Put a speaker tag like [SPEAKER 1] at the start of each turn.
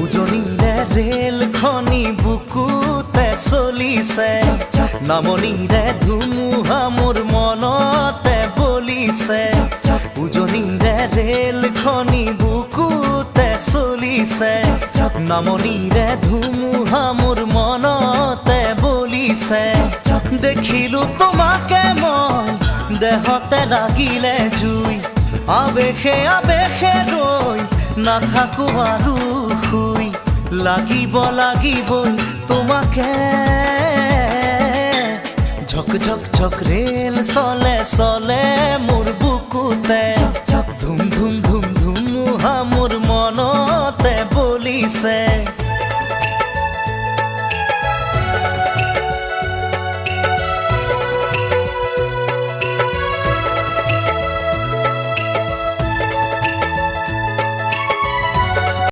[SPEAKER 1] উজনিৰে rail খনি বুকুতে চলিছে, নামনিৰে ধুমুহা মোৰ মনতে বলিছে। উজনিৰে ৰেল খনি বুকুতে চলিছে, নামনিৰে ধুমুহা মোৰ মনতে বলিছে। দেখিলো তোমাকে মই দেহতে লাগিলে জুই, আবেশে আবেশে ৰৈ নাথাকো আৰু শুই। লাগিবই তোমাকে, ঝক ঝক ঝক ৰেল চলে চলে মোৰ বুকুতে। ধুম ধুম ধুম ধুমুহা মোৰ মনতে বলিছে।